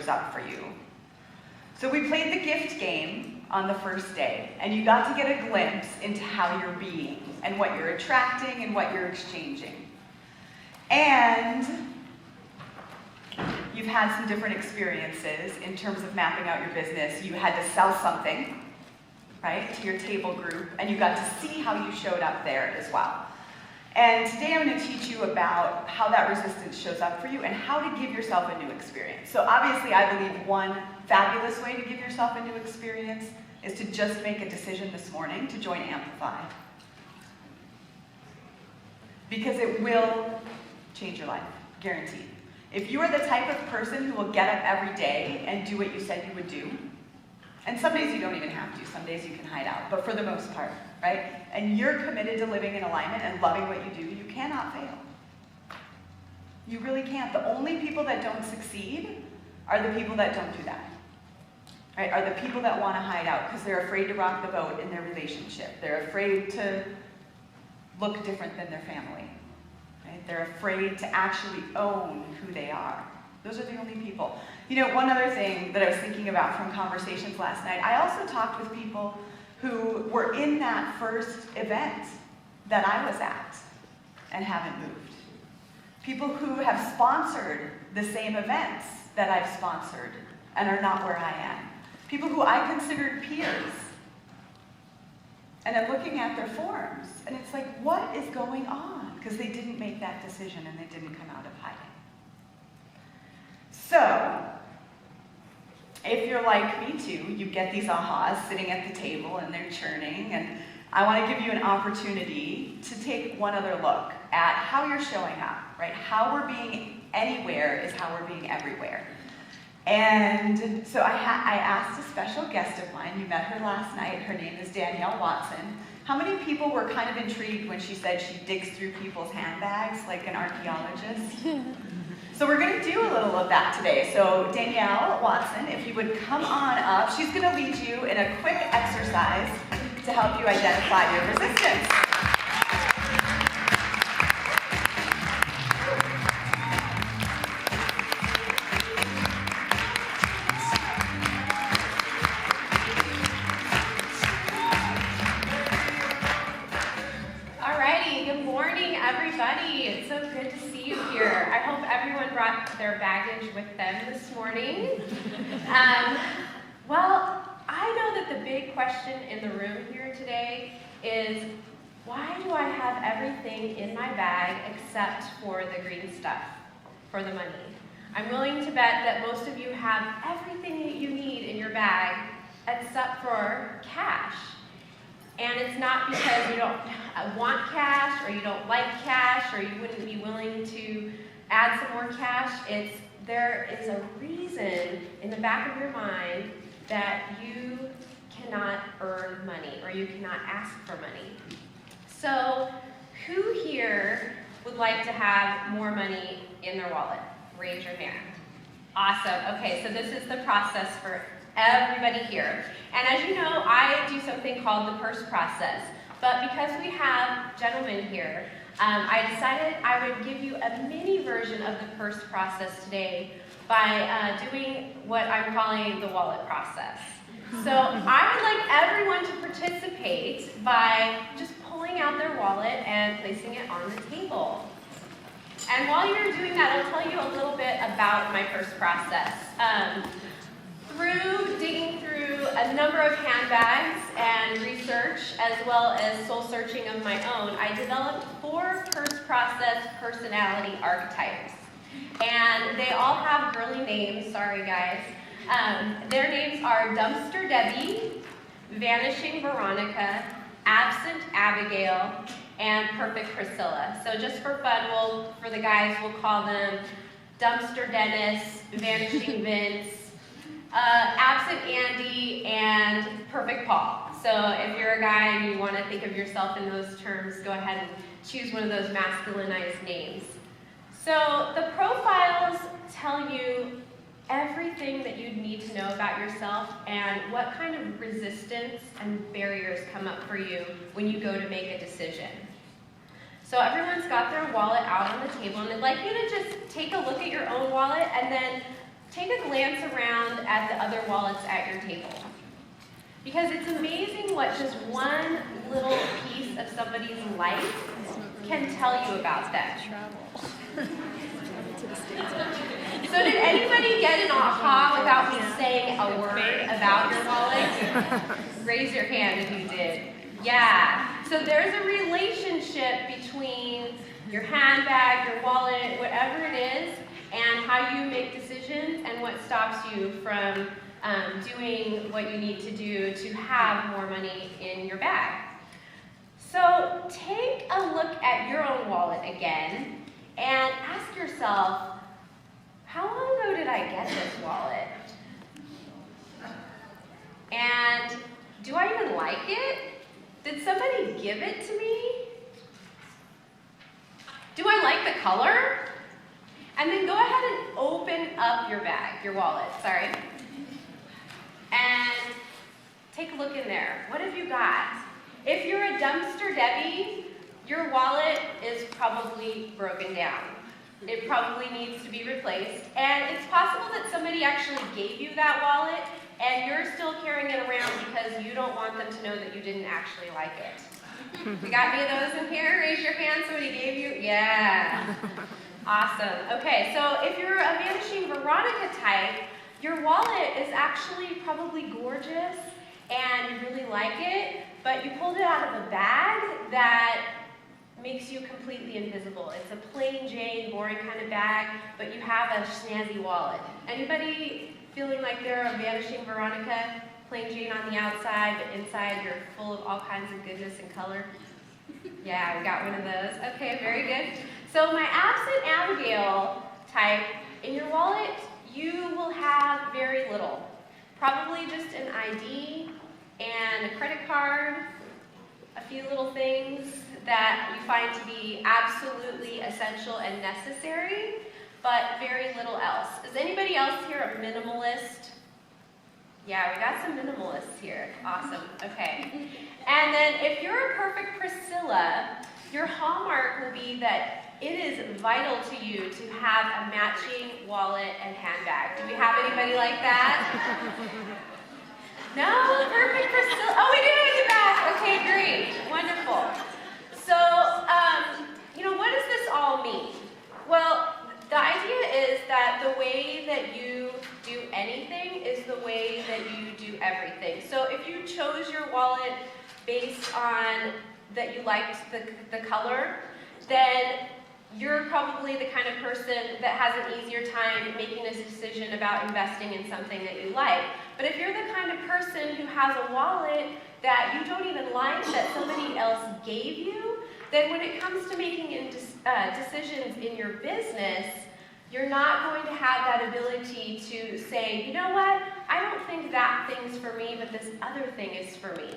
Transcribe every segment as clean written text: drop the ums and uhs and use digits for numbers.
up for you. So we played the gift game on the first day, and you got to get a glimpse into how you're being, and what you're attracting, and what you're exchanging. And you've had some different experiences in terms of mapping out your business. You had to sell something, right, to your table group, and you got to see how you showed up there as well. And today I'm going to teach you about how that resistance shows up for you and how to give yourself a new experience. So obviously I believe one fabulous way to give yourself a new experience is to just make a decision this morning to join Amplify. Because it will change your life, guaranteed. If you are the type of person who will get up every day and do what you said you would do, and some days you don't even have to, some days you can hide out, but for the most part, right? And you're committed to living in alignment and loving what you do, you cannot fail. You really can't. The only people that don't succeed are the people that don't do that. Right? Are the people that want to hide out because they're afraid to rock the boat in their relationship. They're afraid to look different than their family. Right? They're afraid to actually own who they are. Those are the only people. You know, one other thing that I was thinking about from conversations last night, I also talked with people who were in that first event that I was at and haven't moved. People who have sponsored the same events that I've sponsored and are not where I am. People who I considered peers. And I'm looking at their forms, and it's like, what is going on? Because they didn't make that decision and they didn't come out of hiding. So, if you're like me too, you get these ahas sitting at the table and they're churning, and I want to give you an opportunity to take one other look at how you're showing up, right? How we're being anywhere is how we're being everywhere. And so I asked a special guest of mine, you met her last night, her name is Danielle Watson. How many people were kind of intrigued when she said she digs through people's handbags like an archaeologist? So we're going to do a little of that today. So Danielle Watson, if you would come on up, she's going to lead you in a quick exercise to help you identify your resistance. Alrighty, good morning everybody. It's so good to see you here. I hope everyone brought their baggage with them this morning. Well, I know that the big question in the room here today is, why do I have everything in my bag except for the green stuff, for the money? I'm willing to bet that most of you have everything that you need in your bag except for cash. And it's not because you don't want cash, or you don't like cash, or you wouldn't be willing to add some more cash. There is a reason in the back of your mind that you cannot earn money, or you cannot ask for money. So, who here would like to have more money in their wallet? Raise your hand. Awesome. Okay, so this is the process for everybody here. And as you know, I do something called the purse process. But because we have gentlemen here, I decided I would give you a mini version of the purse process today by doing what I'm calling the wallet process. So I would like everyone to participate by just pulling out their wallet and placing it on the table. And while you're doing that, I'll tell you a little bit about my purse process. Through digging through a number of handbags and research, as well as soul searching of my own, I developed 4 purse process personality archetypes. And they all have girly names, sorry guys. Their names are Dumpster Debbie, Vanishing Veronica, Absent Abigail, and Perfect Priscilla. So just for fun, for the guys, we'll call them Dumpster Dennis, Vanishing Vince, Absent Andy, and Perfect Paul. So if you're a guy and you want to think of yourself in those terms, go ahead and choose one of those masculinized names. So the profiles tell you everything that you'd need to know about yourself and what kind of resistance and barriers come up for you when you go to make a decision. So everyone's got their wallet out on the table, and I'd like you to just take a look at your own wallet and then take a glance around at the other wallets at your table. Because it's amazing what just one little piece of somebody's life can tell you about them. So did anybody get an aha without me saying a word about your wallet? Raise your hand if you did. Yeah. So there's a relationship between your handbag, your wallet, whatever it is, and how you make decisions and what stops you from doing what you need to do to have more money in your bag. So take a look at your own wallet again and ask yourself, how long ago did I get this wallet? And do I even like it? Did somebody give it to me? Do I like the color? And then go ahead and open up your bag, your wallet, sorry. And take a look in there. What have you got? If you're a dumpster Debbie, your wallet is probably broken down. It probably needs to be replaced. And it's possible that somebody actually gave you that wallet and you're still carrying it around because you don't want them to know that you didn't actually like it. We got any of those in here? Raise your hand, somebody gave you? Yeah. Awesome. Okay, so if you're a Vanishing Veronica type, your wallet is actually probably gorgeous and you really like it, but you pulled it out of a bag that makes you completely invisible. It's a plain Jane, boring kind of bag, but you have a snazzy wallet. Anybody feeling like they're a Vanishing Veronica? Plain Jane on the outside, but inside you're full of all kinds of goodness and color? Yeah, we got one of those. Okay, very good. So my Absent Abigail type, in your wallet, you will have very little. Probably just an ID and a credit card, a few little things that you find to be absolutely essential and necessary, but very little else. Is anybody else here a minimalist? Yeah, we got some minimalists here. Awesome. Okay. And then if you're a perfect Priscilla, your hallmark will be that it is vital to you to have a matching wallet and handbag. Do we have anybody like that? No? Perfect Priscilla. Oh, we do have you back. Okay, great. Wonderful. So, what does this all mean? Well, the idea is that the way that you do anything is the way that you do everything. So if you chose your wallet based on that you liked the color, then you're probably the kind of person that has an easier time making a decision about investing in something that you like. But if you're the kind of person who has a wallet that you don't even like, that somebody else gave you, then when it comes to making decisions in your business, you're not going to have that ability to say, you know what, I don't think that thing's for me, but this other thing is for me.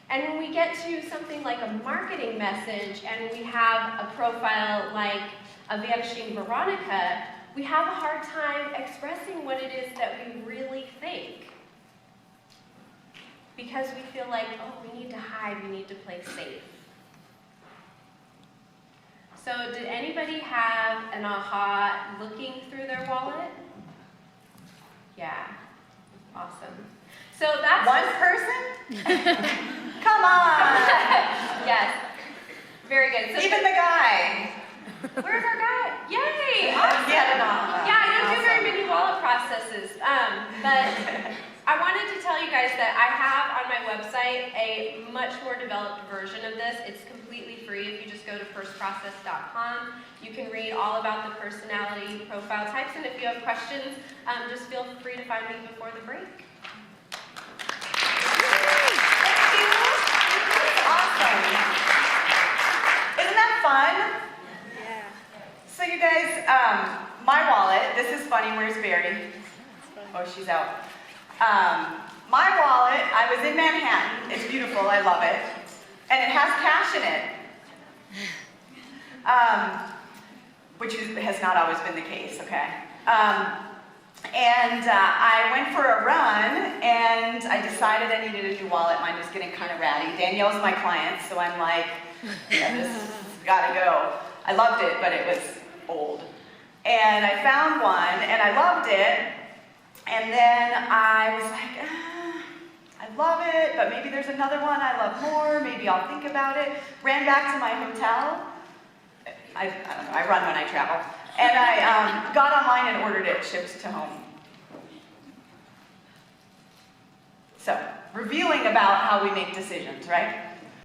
And when we get to something like a marketing message and we have a profile like a Vanishing Veronica, we have a hard time expressing what it is that we really think. Because we feel like, oh, we need to hide, we need to play safe. So did anybody have an aha looking through their wallet? Yeah, awesome. So that's one person? Come on! Yes, very good. So even the guy. Where's our guy? Yay! Awesome. Yeah, I don't do very many wallet processes, but I wanted to tell you guys that I have on my website a much more developed version of this. It's completely free if you just go to firstprocess.com. You can read all about the personality profile types, and if you have questions, just feel free to find me before the break. Awesome. Isn't that fun? Yeah. So you guys, my wallet, this is funny, where's Barry? Oh, she's out. My wallet, I was in Manhattan, it's beautiful, I love it, and it has cash in it, which has not always been the case, okay? I went for a run, and I decided I needed a new wallet. Mine was getting kind of ratty. Danielle's my client, so I'm like, yeah, this has gotta go. I loved it, but it was old. And I found one, and I loved it. And then I was like, I love it, but maybe there's another one I love more. Maybe I'll think about it. Ran back to my hotel. I don't know, I run when I travel. And I got online and ordered it shipped to home. So, revealing about how we make decisions, right?